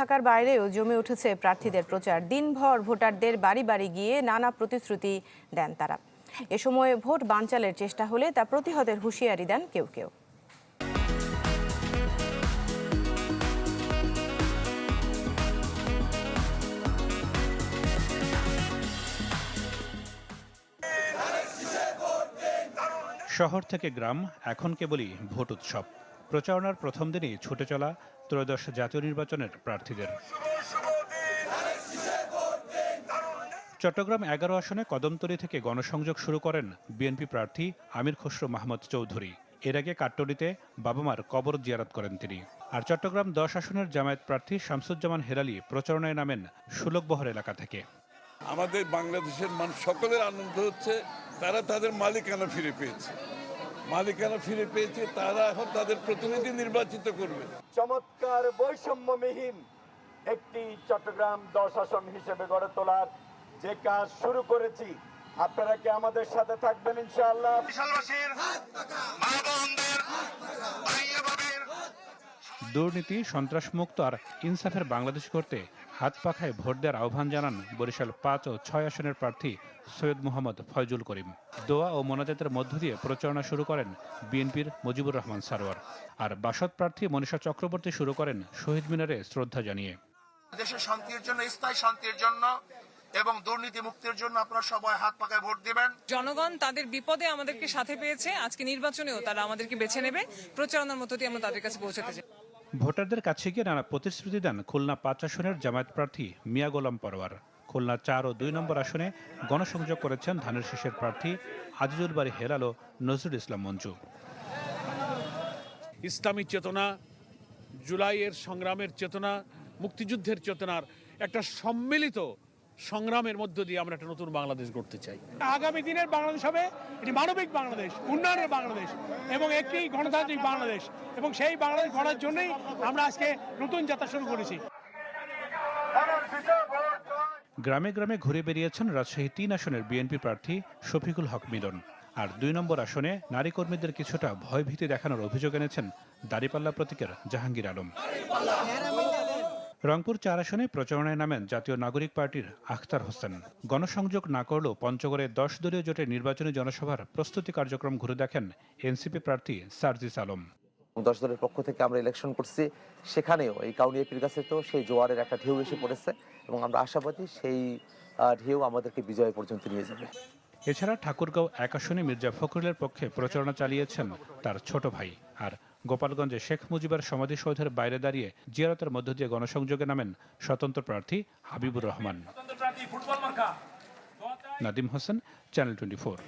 ঢাকার বাইরেও জমে উঠেছে প্রার্থীদের প্রচার। দিনভর ভোটারদের বাড়ি বাড়ি গিয়ে নানা প্রতিশ্রুতি দেন তারা। এ সময় ভোট বানচালের চেষ্টা হলে তা প্রতিহতের হুঁশিয়ারি দেন কেউ কেউ। শহর থেকে গ্রাম এখন কেবলই ভোট উৎসব। প্রচারণার প্রথম দিনই ছুটে চলা ত্রয়োদশ জাতীয় নির্বাচনের প্রার্থীদের। চট্টগ্রাম ১১ আসনে কদমতলী থেকে গণসংযোগ শুরু করেন বিএনপি প্রার্থী আমির খসরু মাহমুদ চৌধুরী। এর আগে কাট্টলীতে বাবা মার কবর জিয়ারত করেন তিনি। আর চট্টগ্রাম ১০ আসনের জামায়াত প্রার্থী শামসুজ্জামান হেলালি প্রচারণায় নামেন সুলকবহর এলাকা থেকে। আমাদের বাংলাদেশের মানুষ সকলের আনন্দ হচ্ছে, তারা তাদের মালিকানা ফিরে পেয়েছে। তারা এখন তাদের প্রতিনিধি নির্বাচিত করবে। চমৎকার বৈষম্যবিহীন একটি চট্টগ্রাম ১০ আসন হিসেবে গড়ে তোলার যে কাজ শুরু করেছি, আপনারা কি আমাদের সাথে থাকবেন ইনশাআল্লাহ? দুর্নীতি, সন্ত্রাসমুক্ত আর ইনসাফের বাংলাদেশ করতে হাত পাখায় ভোট দেওয়ার আহ্বান জানান বরিশাল ৫ ও ৬ আসনের প্রার্থী সৈয়দ মোহাম্মদ ফয়জুল করিম। দোয়া ও মোনাজাতের মধ্য দিয়ে প্রচারণা শুরু করেন বিএনপির মুজিবুর রহমান সারোয়ার। আর বাসদ প্রার্থী মনীষা চক্রবর্তী শুরু করেন শহীদ মিনারে শ্রদ্ধা জানিয়ে। দেশের শান্তির জন্য, স্থায়ী শান্তির জন্য এবং দুর্নীতি মুক্তির জন্য আপনারা সবাই হাত পাকায় ভোট দিবেন। জনগণ তাদের বিপদে আমাদেরকে সাথে পেয়েছে, আজকে নির্বাচনেও তারা আমাদেরকে বেছে নেবে। প্রচারণার মধ্য দিয়ে আমরা তাদের কাছে পৌঁছাতে চাই। ভোটারদের কাছে গিয়ে নানা প্রতিশ্রুতি দেন খুলনা ৫ আসনের জামায়াত প্রার্থী মিয়া গোলাম পরোয়ার। খুলনা ৪ ও ২ নম্বর আসনে গণসংযোগ করেছেন ধানের শীষের প্রার্থী আজিজুল বারী হেলাল ও নজরুল ইসলাম মঞ্জু। ইসলামী চেতনা, জুলাইয়ের সংগ্রামের চেতনা, মুক্তিযুদ্ধের চেতনার একটা সম্মিলিত সংগ্রামের মধ্য দিয়ে আমরা একটা নতুন বাংলাদেশ গড়তে চাই। আগামী দিনের বাংলাদেশ হবে এটি মানবিক বাংলাদেশ, উন্নয়নের বাংলাদেশ এবং একটি গণতান্ত্রিক বাংলাদেশ, এবং সেই বাংলাদেশ গড়ার জন্যই আমরা আজকে নতুন যাত্রা শুরু করেছি। গ্রামে গ্রামে ঘুরে বেরিয়েছেন রাজশাহী ৩ আসনের বিএনপি প্রার্থী শফিকুল হক মিলন। আর ২ নম্বর আসনে নারী কর্মীদের কিছুটা ভয়ভীতি দেখানোর অভিযোগ এনেছেন দাঁড়িপাল্লা প্রতীকের জাহাঙ্গীর আলম। রংপুর ৪ আসনে প্রচারণায় নামেন জাতীয় নাগরিক পার্টির আখতার হোসেন। গণসংযোগ না করলেও পঞ্চগড়ে ১০ দলীয় জোটের নির্বাচনী জনসভার প্রস্তুতি কার্যক্রম ঘুরে দেখেন এনসিপি প্রার্থী সার্জিস আলম। ১০ দলের পক্ষ থেকে আমরা ইলেকশন করছি, সেখানেও এই কাউনিয়াপির কাছে তো সেই জোয়ারের একটা ঢেউ এসে পড়েছে এবং আমরা আশাবাদী সেই ঢেউ আমাদেরকে বিজয় পর্যন্ত নিয়ে যাবে। এছাড়া ঠাকুরগাঁও ১ আসনে মির্জা ফখরুলের পক্ষে প্রচারণা চালিয়েছেন তার ছোট ভাই। আর গোপালগঞ্জে শেখ মুজিবের সমাধিসৌধের বাইরে দাঁড়িয়ে জিয়ারতের মধ্য দিয়ে গণসংযোগে নামেন স্বতন্ত্র প্রার্থী হাবিবুর রহমান। নাদিম হোসেন, চ্যানেল 24।